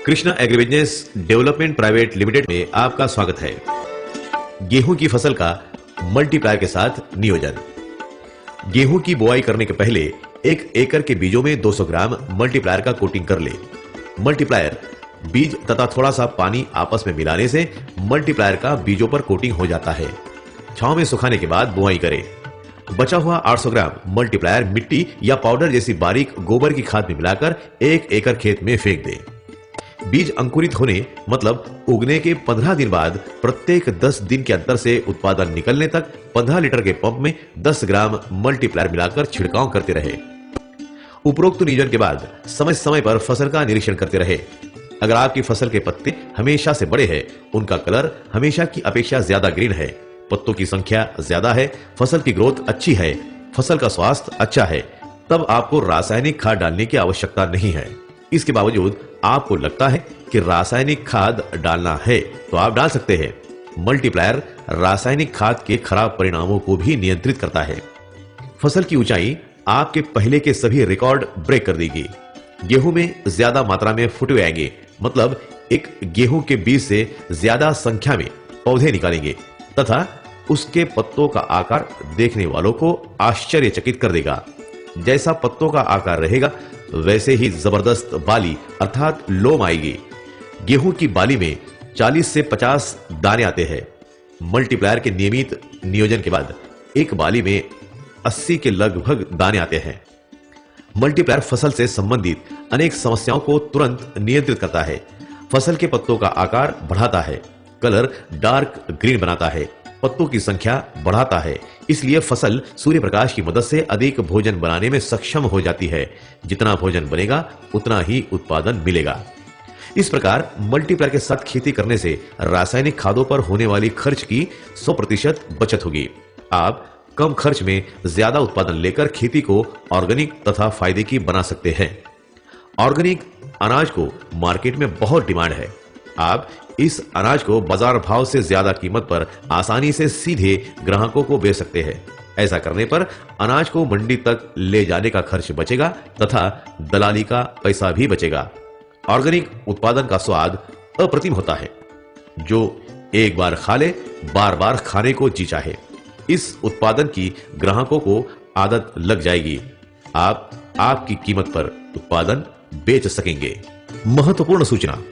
Krishna agribusiness development private limited में आपका स्वागत है। गेहूं की फसल का मल्टीप्लायर के साथ नियोजन। गेहूं की बुआई करने के पहले 1 एकड़ के बीजों में 200 ग्राम मल्टीप्लायर का कोटिंग कर ले। मल्टीप्लायर बीज तथा थोड़ा सा पानी आपस में मिलाने से मल्टीप्लायर का बीजों पर कोटिंग हो जाता है। छांव में सुखाने के बाद बुआई करें। बचा हुआ 800 ग्राम मल्टीप्लायर मिट्टी या पाउडर जैसी बारीक गोबर की खाद में मिलाकर 1 एकड़ खेत में फेंक दें। बीज अंकुरित होने मतलब उगने के 15 दिन बाद प्रत्येक 10 दिन के अंतर से उत्पादन निकलने तक 15 लीटर के पंप में 10 ग्राम मल्टीप्लायर मिलाकर छिड़काव करते रहे। उपरोक्त नियोजन के बाद समय समय पर फसल का निरीक्षण करते रहे। अगर आपकी फसल के पत्ते हमेशा से बड़े हैं, उनका कलर हमेशा की अपेक्षा ज्यादा ग्रीन है, पत्तों की संख्या ज्यादा है, फसल की ग्रोथ अच्छी है, फसल का स्वास्थ्य अच्छा है, तब आपको रासायनिक खाद डालने की आवश्यकता नहीं है। इसके बावजूद आपको लगता है कि रासायनिक खाद डालना है तो आप डाल सकते हैं। मल्टीप्लायर रासायनिक खाद के खराब परिणामों को भी नियंत्रित करता है। फसल की ऊंचाई आपके पहले के सभी रिकॉर्ड ब्रेक कर देगी। गेहूं में ज्यादा मात्रा में फुटवे आएंगे, मतलब एक गेहूं के बीज से ज्यादा संख्या में पौधे निकालेंगे तथा उसके पत्तों का आकार देखने वालों को आश्चर्यचकित कर देगा। जैसा पत्तों का आकार रहेगा वैसे ही जबरदस्त बाली अर्थात लोम आएगी। गेहूं की बाली में 40 से 50 दाने आते हैं। मल्टीप्लायर के नियमित नियोजन के बाद एक बाली में 80 के लगभग दाने आते हैं। मल्टीप्लायर फसल से संबंधित अनेक समस्याओं को तुरंत नियंत्रित करता है। फसल के पत्तों का आकार बढ़ाता है, कलर डार्क ग्रीन बनाता है, पत्तों की संख्या बढ़ाता है। इसलिए फसल सूर्य प्रकाश की मदद से अधिक भोजन बनाने में सक्षम हो जाती है। जितना भोजन बनेगा उतना ही उत्पादन मिलेगा। इस प्रकार मल्टीप्लायर के साथ खेती करने से रासायनिक खादों पर होने वाली खर्च की 100% बचत होगी। आप कम खर्च में ज्यादा उत्पादन लेकर खेती को ऑर्गेनिक तथा फायदे की बना सकते हैं। ऑर्गेनिक अनाज को मार्केट में बहुत डिमांड है। आप इस अनाज को बाजार भाव से ज्यादा कीमत पर आसानी से सीधे ग्राहकों को बेच सकते हैं। ऐसा करने पर अनाज को मंडी तक ले जाने का खर्च बचेगा तथा दलाली का पैसा भी बचेगा। ऑर्गेनिक उत्पादन का स्वाद अप्रतिम होता है। जो एक बार खा ले बार बार खाने को जी चाहे। इस उत्पादन की ग्राहकों को आदत लग जाएगी। आप आपकी कीमत पर उत्पादन बेच सकेंगे। महत्वपूर्ण सूचना।